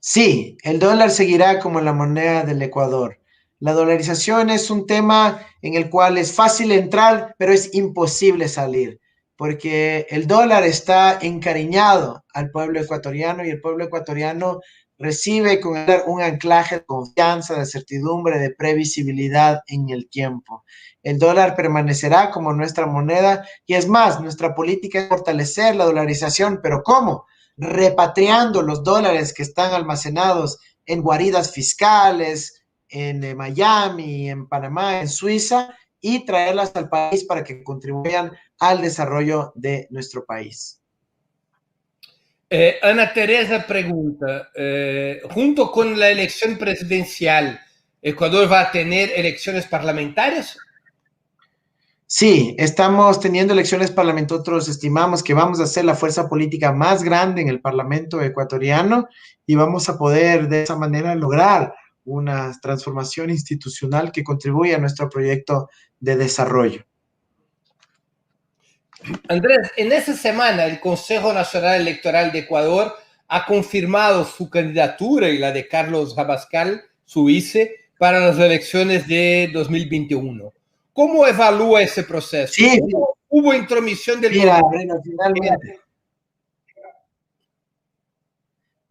Sí, el dólar seguirá como la moneda del Ecuador. La dolarización es un tema en el cual es fácil entrar, pero es imposible salir. porque el dólar está encariñado al pueblo ecuatoriano y el pueblo ecuatoriano recibe con él un anclaje de confianza, de certidumbre, de previsibilidad en el tiempo. El dólar permanecerá como nuestra moneda y es más, nuestra política es fortalecer la dolarización, pero ¿cómo? Repatriando los dólares que están almacenados en guaridas fiscales, en Miami, en Panamá, en Suiza, y traerlas al país para que contribuyan al desarrollo de nuestro país. Ana Teresa pregunta, junto con la elección presidencial, ¿Ecuador va a tener elecciones parlamentarias? Sí, estamos teniendo elecciones parlamentarias. Nosotros estimamos que vamos a ser la fuerza política más grande en el Parlamento ecuatoriano y vamos a poder de esa manera lograr una transformación institucional que contribuya a nuestro proyecto de desarrollo. Andrés, en esta semana el Consejo Nacional Electoral de Ecuador ha confirmado su candidatura y la de Carlos Rabascal, su vice, para las elecciones de 2021. ¿Cómo evalúa ese proceso? Sí, ¿Hubo intromisión del mira, gobierno? Breno,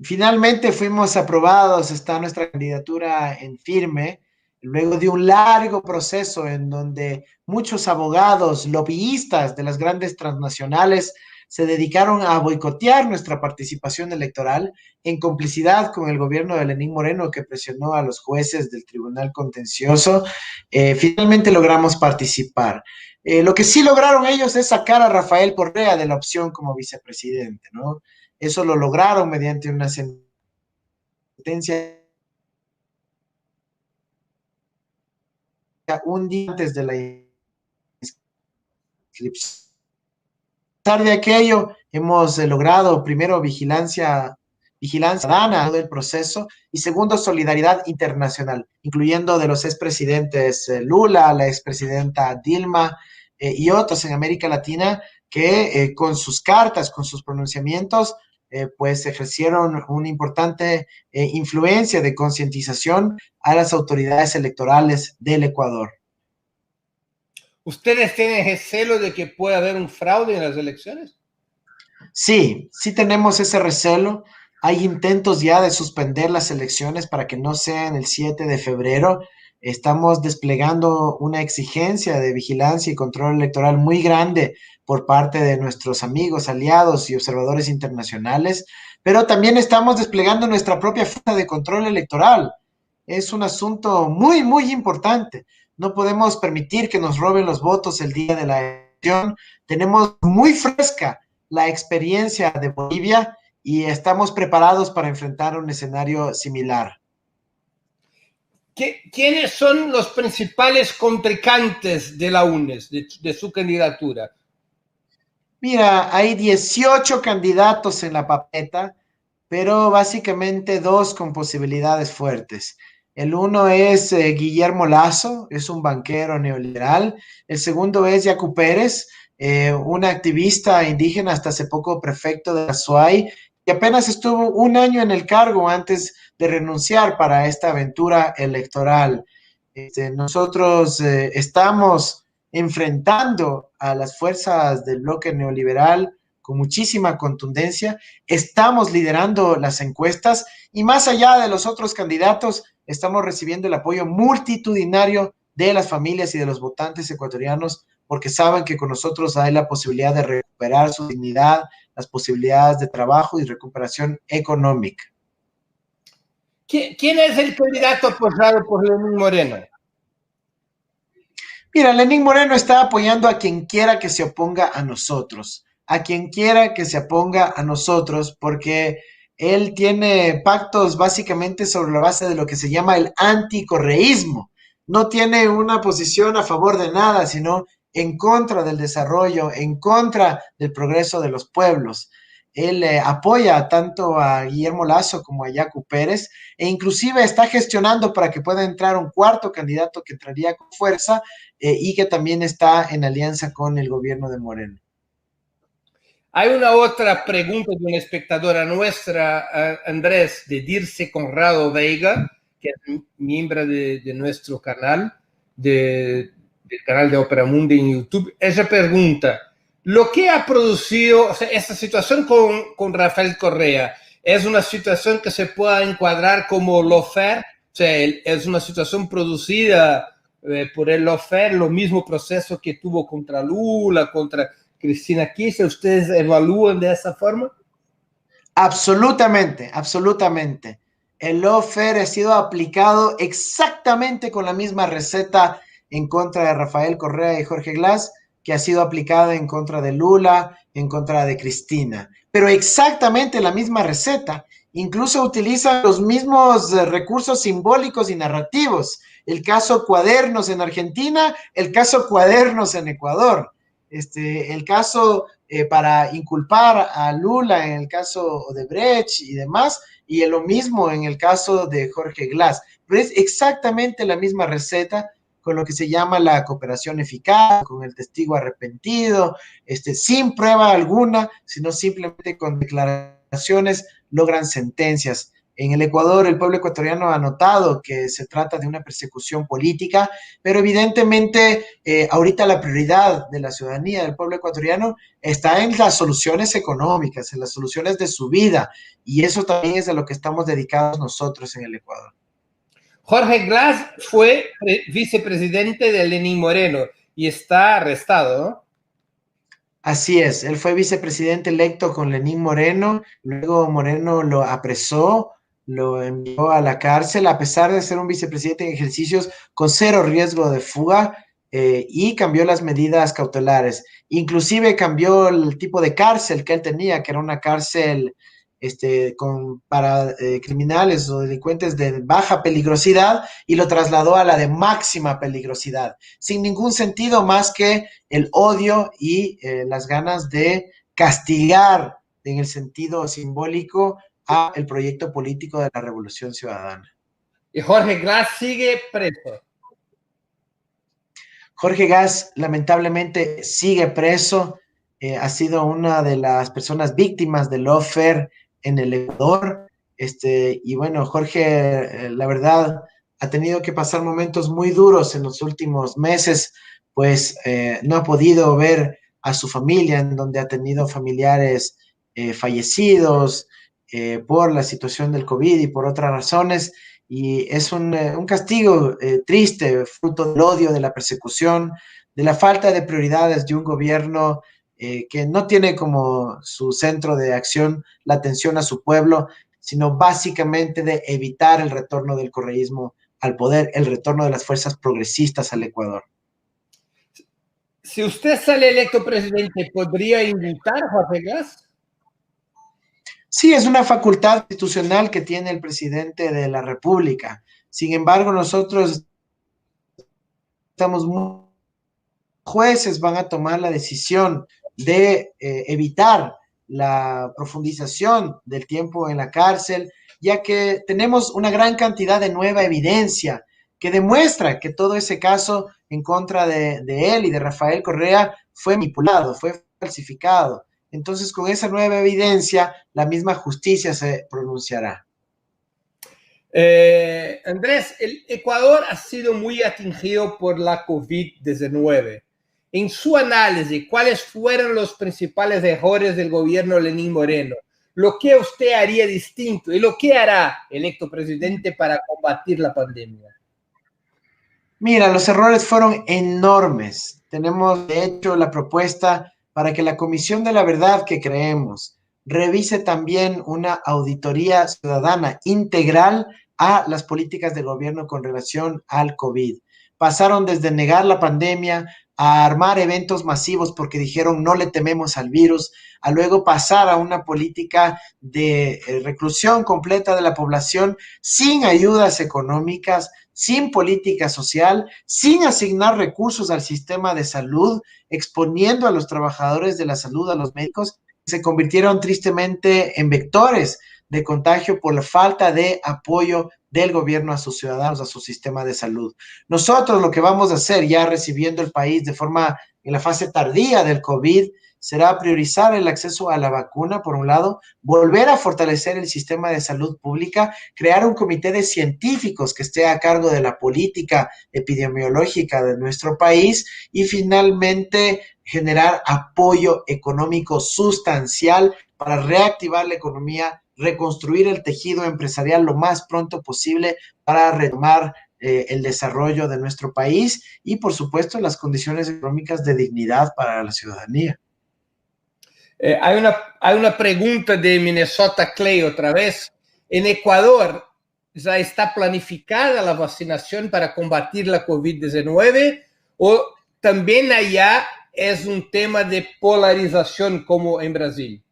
finalmente fuimos aprobados, está nuestra candidatura en firme, luego de un largo proceso en donde muchos abogados, lobbyistas de las grandes transnacionales se dedicaron a boicotear nuestra participación electoral en complicidad con el gobierno de Lenín Moreno que presionó a los jueces del Tribunal Contencioso. Finalmente logramos participar. Lo que sí lograron ellos es sacar a Rafael Correa de la opción como vicepresidente, ¿no? Eso lo lograron mediante una sentencia un día antes de la inscripción. A pesar de aquello, hemos logrado primero vigilancia ciudadana del proceso y segundo solidaridad internacional, incluyendo de los expresidentes Lula, la expresidenta Dilma y otros en América Latina que con sus cartas, con sus pronunciamientos, pues ejercieron una importante influencia de concientización a las autoridades electorales del Ecuador. ¿Ustedes tienen recelo de que pueda haber un fraude en las elecciones? Sí, sí tenemos ese recelo. Hay intentos ya de suspender las elecciones para que no sean el 7 de febrero. Estamos desplegando una exigencia de vigilancia y control electoral muy grande por parte de nuestros amigos, aliados y observadores internacionales, pero también estamos desplegando nuestra propia fuerza de control electoral. Es un asunto muy, muy importante. No podemos permitir que nos roben los votos el día de la elección. Tenemos muy fresca la experiencia de Bolivia y estamos preparados para enfrentar un escenario similar. ¿Quiénes son los principales contrincantes de la UNES, de su candidatura? Mira, hay 18 candidatos en la papeta, pero básicamente dos con posibilidades fuertes. El uno es Guillermo Lasso, es un banquero neoliberal. El segundo es Yacu Pérez, un activista indígena hasta hace poco prefecto de la SUAY, que apenas estuvo un año en el cargo antes de renunciar para esta aventura electoral. Nosotros estamos enfrentando a las fuerzas del bloque neoliberal con muchísima contundencia, estamos liderando las encuestas y más allá de los otros candidatos, estamos recibiendo el apoyo multitudinario de las familias y de los votantes ecuatorianos porque saben que con nosotros hay la posibilidad de recuperar su dignidad, las posibilidades de trabajo y recuperación económica. ¿Quién es el candidato apoyado por Lenín Moreno? Mira, Lenín Moreno está apoyando a quien quiera que se oponga a nosotros, a quien quiera que se oponga a nosotros, porque él tiene pactos básicamente sobre la base de lo que se llama el anticorreísmo. No tiene una posición a favor de nada, sino en contra del desarrollo, en contra del progreso de los pueblos. Él apoya tanto a Guillermo Lasso como a Yacu Pérez e inclusive está gestionando para que pueda entrar un cuarto candidato que entraría con fuerza y que también está en alianza con el gobierno de Moreno. Hay una otra pregunta de una espectadora nuestra, Andrés, de Dirce Conrado Veiga, que es miembro de nuestro canal, del canal de Opera Mundi en YouTube. Ella pregunta, Lo que ha producido, o sea, esta situación con Rafael Correa, ¿es una situación que se pueda encuadrar como lawfare? O sea, es una situación producida por el lawfare, lo mismo proceso que tuvo contra Lula, contra Cristina Kirchner. ¿Ustedes evalúan de esa forma? Absolutamente, absolutamente. El lawfare ha sido aplicado exactamente con la misma receta en contra de Rafael Correa y Jorge Glass que ha sido aplicada en contra de Lula, en contra de Cristina. Pero exactamente la misma receta. Incluso utiliza los mismos recursos simbólicos y narrativos. El caso Cuadernos en Argentina, el caso Cuadernos en Ecuador. El caso para inculpar a Lula en el caso Odebrecht y demás, y lo mismo en el caso de Jorge Glass. Pero es exactamente la misma receta con lo que se llama la cooperación eficaz, con el testigo arrepentido, sin prueba alguna, sino simplemente con declaraciones logran sentencias. En el Ecuador, el pueblo ecuatoriano ha notado que se trata de una persecución política, pero evidentemente ahorita la prioridad de la ciudadanía del pueblo ecuatoriano está en las soluciones económicas, en las soluciones de su vida, y eso también es a lo que estamos dedicados nosotros en el Ecuador. Jorge Glass fue vicepresidente de Lenín Moreno y está arrestado, ¿no? Así es, él fue vicepresidente electo con Lenín Moreno, luego Moreno lo apresó, lo envió a la cárcel, a pesar de ser un vicepresidente en ejercicios con cero riesgo de fuga, y cambió las medidas cautelares. Inclusive cambió el tipo de cárcel que él tenía, que era una cárcel para criminales o delincuentes de baja peligrosidad, y lo trasladó a la de máxima peligrosidad, sin ningún sentido más que el odio y las ganas de castigar en el sentido simbólico a el proyecto político de la Revolución Ciudadana. Y Jorge Glass sigue preso. Jorge Glass lamentablemente sigue preso, ha sido una de las personas víctimas del lawfare en el Ecuador, y bueno, Jorge, la verdad, ha tenido que pasar momentos muy duros en los últimos meses, pues no ha podido ver a su familia, en donde ha tenido familiares fallecidos por la situación del COVID y por otras razones, y es un castigo triste, fruto del odio, de la persecución, de la falta de prioridades de un gobierno que no tiene como su centro de acción la atención a su pueblo, sino básicamente de evitar el retorno del correísmo al poder, el retorno de las fuerzas progresistas al Ecuador. Si usted sale electo presidente, ¿podría indultar a Jorge Glass? Sí, es una facultad constitucional que tiene el presidente de la República. Sin embargo, nosotros estamos muy... Jueces van a tomar la decisión de evitar la profundización del tiempo en la cárcel, ya que tenemos una gran cantidad de nueva evidencia que demuestra que todo ese caso en contra de él y de Rafael Correa fue manipulado, fue falsificado. Entonces, con esa nueva evidencia, la misma justicia se pronunciará. Andrés, el Ecuador ha sido muy atingido por la COVID-19. En su análisis, ¿cuáles fueron los principales errores del gobierno Lenín Moreno? ¿Lo que usted haría distinto y lo que hará electo presidente para combatir la pandemia? Mira, los errores fueron enormes. Tenemos, de hecho, la propuesta para que la Comisión de la Verdad que creemos revise también una auditoría ciudadana integral a las políticas del gobierno con relación al COVID. Pasaron desde negar la pandemia a armar eventos masivos porque dijeron no le tememos al virus, a luego pasar a una política de reclusión completa de la población sin ayudas económicas, sin política social, sin asignar recursos al sistema de salud, exponiendo a los trabajadores de la salud, a los médicos, que se convirtieron tristemente en vectores de contagio por la falta de apoyo del gobierno a sus ciudadanos, a su sistema de salud. Nosotros lo que vamos a hacer, ya recibiendo el país de forma en la fase tardía del COVID, será priorizar el acceso a la vacuna, por un lado, volver a fortalecer el sistema de salud pública, crear un comité de científicos que esté a cargo de la política epidemiológica de nuestro país y finalmente generar apoyo económico sustancial para reactivar la economía, reconstruir el tejido empresarial lo más pronto posible para retomar el desarrollo de nuestro país y, por supuesto, las condiciones económicas de dignidad para la ciudadanía. Hay una pregunta de Minnesota Clay otra vez. En Ecuador, ¿ya está planificada la vacunación para combatir la COVID-19 o también allá es un tema de polarización como en Brasil?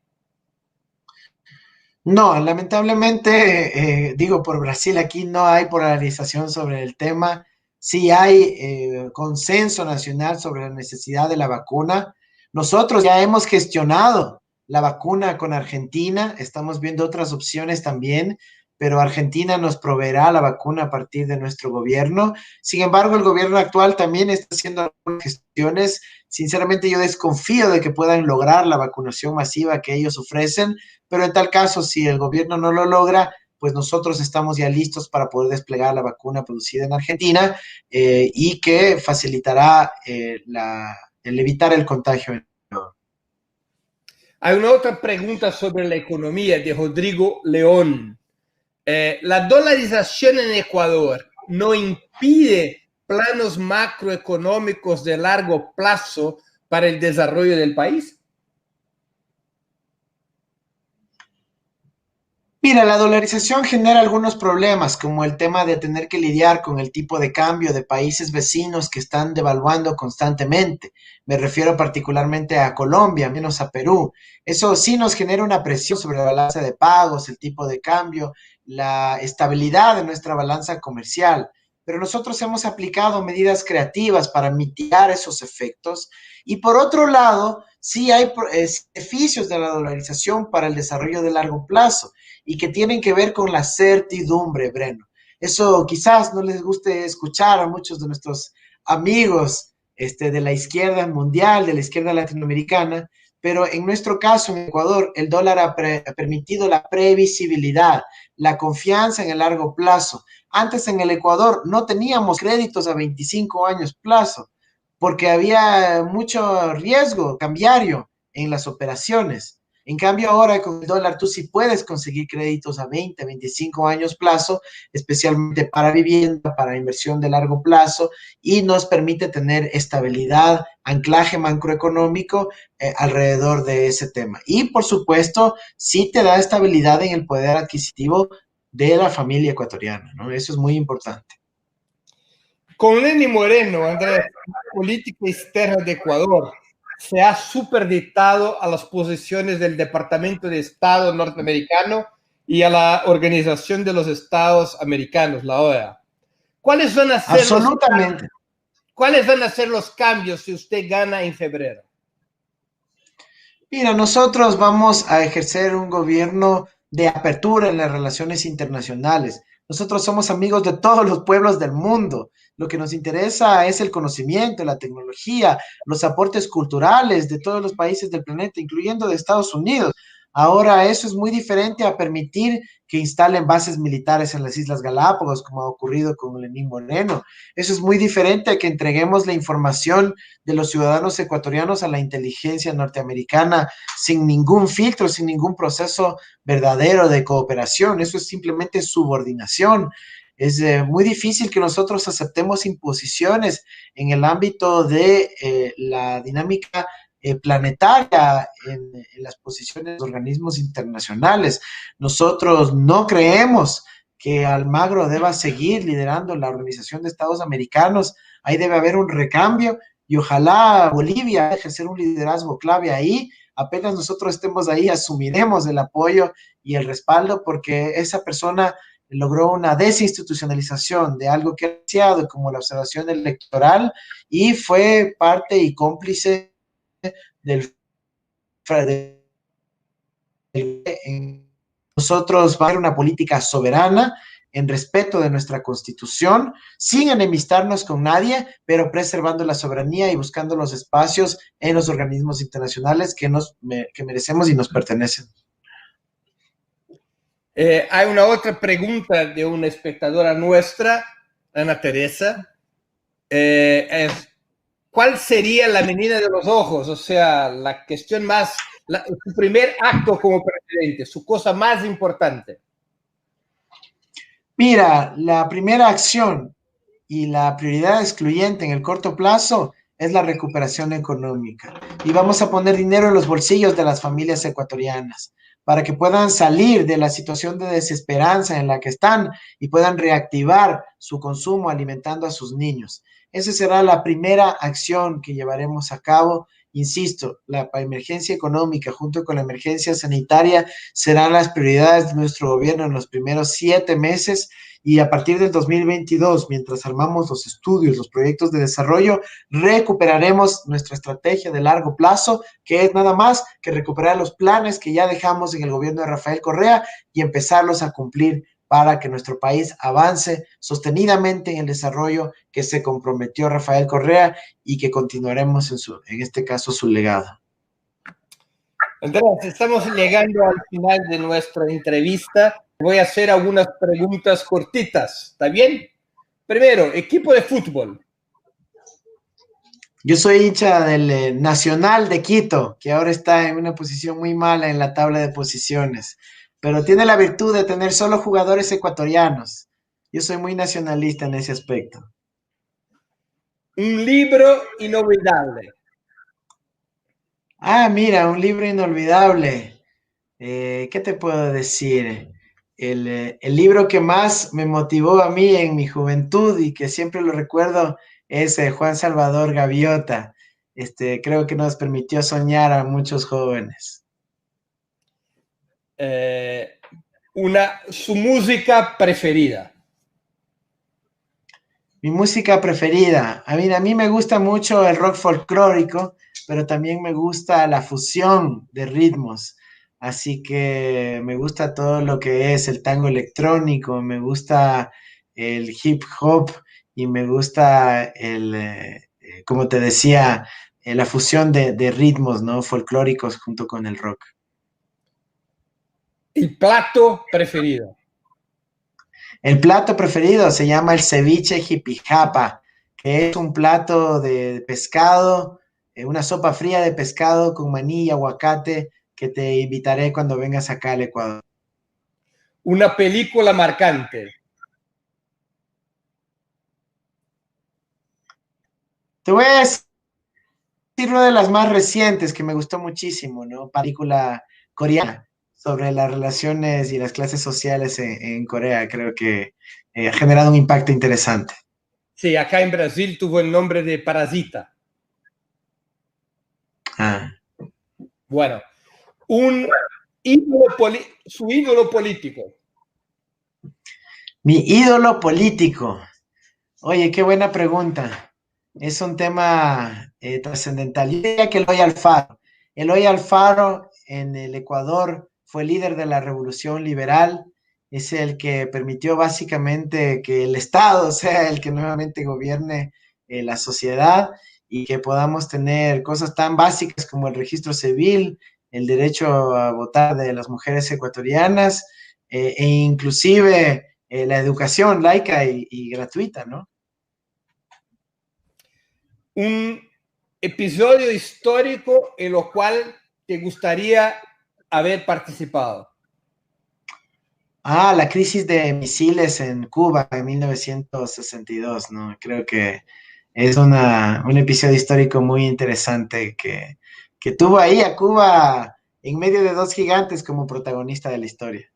No, lamentablemente, digo, por Brasil aquí no hay polarización sobre el tema. Sí hay consenso nacional sobre la necesidad de la vacuna. Nosotros ya hemos gestionado la vacuna con Argentina, estamos viendo otras opciones también, pero Argentina nos proveerá la vacuna a partir de nuestro gobierno. Sin embargo, el gobierno actual también está haciendo gestiones. Sinceramente, yo desconfío de que puedan lograr la vacunación masiva que ellos ofrecen, pero en tal caso, si el gobierno no lo logra, pues nosotros estamos ya listos para poder desplegar la vacuna producida en Argentina y que facilitará el evitar el contagio. Hay una otra pregunta sobre la economía de Rodrigo León. ¿La dolarización en Ecuador no impide planos macroeconómicos de largo plazo para el desarrollo del país? Mira, la dolarización genera algunos problemas, como el tema de tener que lidiar con el tipo de cambio de países vecinos que están devaluando constantemente. Me refiero particularmente a Colombia, menos a Perú. Eso sí nos genera una presión sobre la balanza de pagos, el tipo de cambio, la estabilidad de nuestra balanza comercial. Pero nosotros hemos aplicado medidas creativas para mitigar esos efectos. Y por otro lado, sí hay beneficios de la dolarización para el desarrollo de largo plazo y que tienen que ver con la certidumbre, Breno. Eso quizás no les guste escuchar a muchos de nuestros amigos de la izquierda mundial, de la izquierda latinoamericana, pero en nuestro caso, en Ecuador, el dólar ha permitido la previsibilidad, la confianza en el largo plazo. Antes en el Ecuador no teníamos créditos a 25 años plazo porque había mucho riesgo cambiario en las operaciones. En cambio, ahora con el dólar tú sí puedes conseguir créditos a 20, 25 años plazo, especialmente para vivienda, para inversión de largo plazo, y nos permite tener estabilidad, anclaje macroeconómico alrededor de ese tema. Y por supuesto, sí te da estabilidad en el poder adquisitivo de la familia ecuatoriana, ¿no? Eso es muy importante. Con Lenín Moreno, Andrés, la política externa de Ecuador se ha superditado a las posiciones del Departamento de Estado norteamericano y a la Organización de los Estados Americanos, la OEA. ¿Cuáles van a ser Absolutamente. ¿Cuáles van a ser los cambios si usted gana en febrero? Mira, nosotros vamos a ejercer un gobierno de apertura en las relaciones internacionales. Nosotros somos amigos de todos los pueblos del mundo. Lo que nos interesa es el conocimiento, la tecnología, los aportes culturales de todos los países del planeta, incluyendo de Estados Unidos. Ahora, eso es muy diferente a permitir que instalen bases militares en las Islas Galápagos, como ha ocurrido con Lenín Moreno. Eso es muy diferente a que entreguemos la información de los ciudadanos ecuatorianos a la inteligencia norteamericana sin ningún filtro, sin ningún proceso verdadero de cooperación. Eso es simplemente subordinación. Es muy difícil que nosotros aceptemos imposiciones en el ámbito de la dinámica planetaria en las posiciones de organismos internacionales. Nosotros no creemos que Almagro deba seguir liderando la Organización de Estados Americanos. Ahí debe haber un recambio y ojalá Bolivia ejercer un liderazgo clave ahí. Apenas nosotros estemos ahí, asumiremos el apoyo y el respaldo porque esa persona logró una desinstitucionalización de algo que ha iniciado como la observación electoral y fue parte y cómplice del nosotros va a haber una política soberana en respeto de nuestra constitución, sin enemistarnos con nadie, pero preservando la soberanía y buscando los espacios en los organismos internacionales que merecemos y nos pertenecen. Hay una otra pregunta de una espectadora nuestra, Ana Teresa. ¿cuál sería la menina de los ojos? O sea, la cuestión más, su primer acto como presidente, su cosa más importante. Mira, la primera acción y la prioridad excluyente en el corto plazo es la recuperación económica. Y vamos a poner dinero en los bolsillos de las familias ecuatorianas para que puedan salir de la situación de desesperanza en la que están y puedan reactivar su consumo alimentando a sus niños. Esa será la primera acción que llevaremos a cabo. Insisto, la emergencia económica junto con la emergencia sanitaria serán las prioridades de nuestro gobierno en los primeros 7 meses y a partir del 2022, mientras armamos los estudios, los proyectos de desarrollo, recuperaremos nuestra estrategia de largo plazo, que es nada más que recuperar los planes que ya dejamos en el gobierno de Rafael Correa y empezarlos a cumplir para que nuestro país avance sostenidamente en el desarrollo que se comprometió Rafael Correa y que continuaremos en este caso su legado. Andrés, estamos llegando al final de nuestra entrevista. Voy a hacer algunas preguntas cortitas, ¿está bien? Primero, equipo de fútbol. Yo soy hincha del Nacional de Quito, que ahora está en una posición muy mala en la tabla de posiciones, pero tiene la virtud de tener solo jugadores ecuatorianos. Yo soy muy nacionalista en ese aspecto. Un libro inolvidable. Ah, mira, un libro inolvidable. ¿Qué te puedo decir? El libro que más me motivó a mí en mi juventud y que siempre lo recuerdo es Juan Salvador Gaviota. Creo que nos permitió soñar a muchos jóvenes. Su música preferida. Mi música preferida. A mí me gusta mucho el rock folclórico, pero también me gusta la fusión de ritmos. Así que me gusta todo lo que es el tango electrónico, me gusta el hip hop y me gusta como te decía, la fusión de ritmos, ¿no? Folclóricos junto con el rock. El plato preferido. El plato preferido se llama el ceviche jipijapa, que es un plato de pescado, una sopa fría de pescado con maní y aguacate que te invitaré cuando vengas acá al Ecuador. Una película marcante. Te voy a decir una de las más recientes que me gustó muchísimo, ¿no? Película coreana sobre las relaciones y las clases sociales en Corea. Creo que ha generado un impacto interesante. Sí, acá en Brasil tuvo el nombre de Parasita. Ah. Bueno, su ídolo político. Mi ídolo político. Oye, qué buena pregunta. Es un tema trascendental. Yo diría que Eloy Alfaro. Eloy Alfaro en el Ecuador fue líder de la Revolución Liberal. Es el que permitió básicamente que el Estado sea el que nuevamente gobierne la sociedad y que podamos tener cosas tan básicas como el registro civil, el derecho a votar de las mujeres ecuatorianas e inclusive la educación laica y gratuita, ¿no? Un episodio histórico en lo cual te gustaría haber participado. La crisis de misiles en Cuba en 1962, ¿no? Creo que es un episodio histórico muy interesante que tuvo ahí a Cuba en medio de dos gigantes como protagonista de la historia.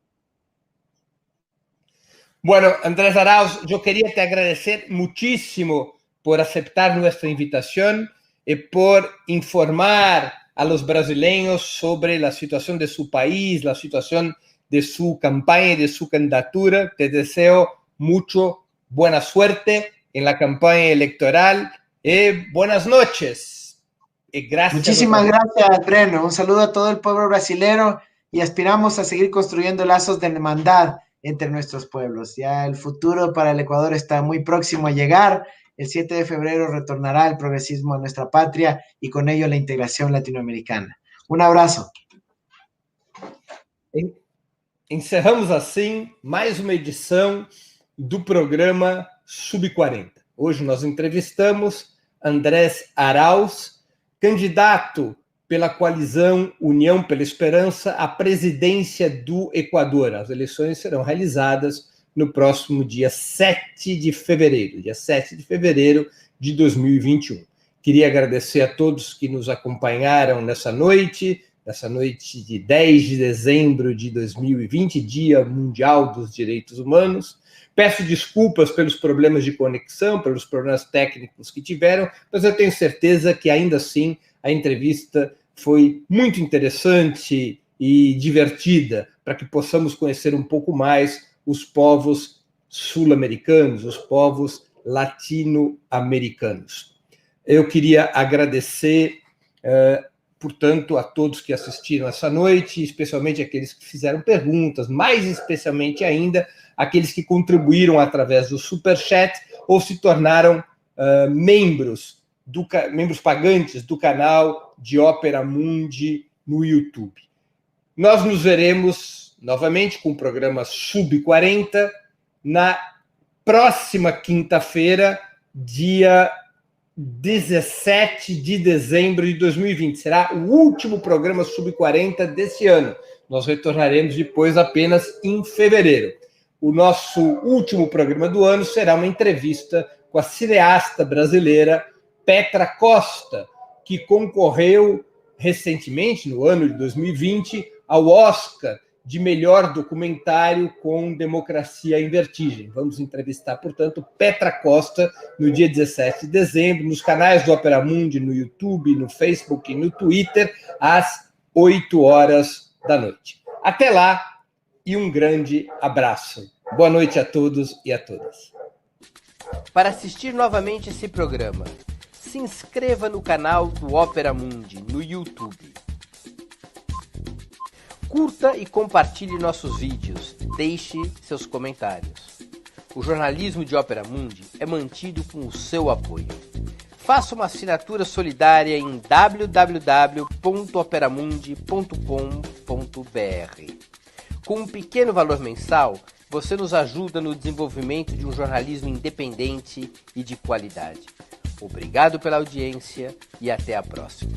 Bueno, Andrés Arauz, yo quería te agradecer muchísimo por aceptar nuestra invitación y por informar a los brasileños sobre la situación de su país, la situación de su campaña y de su candidatura. Te deseo mucho buena suerte en la campaña electoral y buenas noches. Y gracias. Muchísimas gracias, Breno. Un saludo a todo el pueblo brasilero y aspiramos a seguir construyendo lazos de hermandad entre nuestros pueblos. Ya el futuro para el Ecuador está muy próximo a llegar. El 7 de febrero retornará el progresismo a nuestra patria y con ello la integración latinoamericana. Un abrazo. Encerramos assim mais uma edição do programa Sub 40. Hoje nós entrevistamos Andrés Arauz, candidato pela coalizão União pela Esperança à presidência do Equador. As eleições serão realizadas no próximo dia 7 de fevereiro, de 2021. Queria agradecer a todos que nos acompanharam nessa noite de 10 de dezembro de 2020, Dia Mundial dos Direitos Humanos. Peço desculpas pelos problemas de conexão, pelos problemas técnicos que tiveram, mas eu tenho certeza que, ainda assim, a entrevista foi muito interessante e divertida, para que possamos conhecer um pouco mais os povos sul-americanos, os povos latino-americanos. Eu queria agradecer, portanto, a todos que assistiram essa noite, especialmente aqueles que fizeram perguntas, mais especialmente ainda aqueles que contribuíram através do Superchat ou se tornaram membros pagantes do canal de Ópera Mundi no YouTube. Nós nos veremos novamente com o programa Sub-40 na próxima quinta-feira, dia 17 de dezembro de 2020. Será o último programa Sub-40 desse ano. Nós retornaremos depois apenas em fevereiro. O nosso último programa do ano será uma entrevista com a cineasta brasileira Petra Costa, que concorreu recentemente, no ano de 2020, ao Oscar de melhor documentário com Democracia em Vertigem. Vamos entrevistar, portanto, Petra Costa no dia 17 de dezembro, nos canais do Ópera Mundi, no YouTube, no Facebook e no Twitter, às 8 horas da noite. Até lá e um grande abraço. Boa noite a todos e a todas. Para assistir novamente esse programa, se inscreva no canal do Ópera Mundi no YouTube. Curta e compartilhe nossos vídeos. Deixe seus comentários. O jornalismo de Ópera Mundi é mantido com o seu apoio. Faça uma assinatura solidária em www.operamundi.com.br. Com um pequeno valor mensal, você nos ajuda no desenvolvimento de um jornalismo independente e de qualidade. Obrigado pela audiência e até a próxima.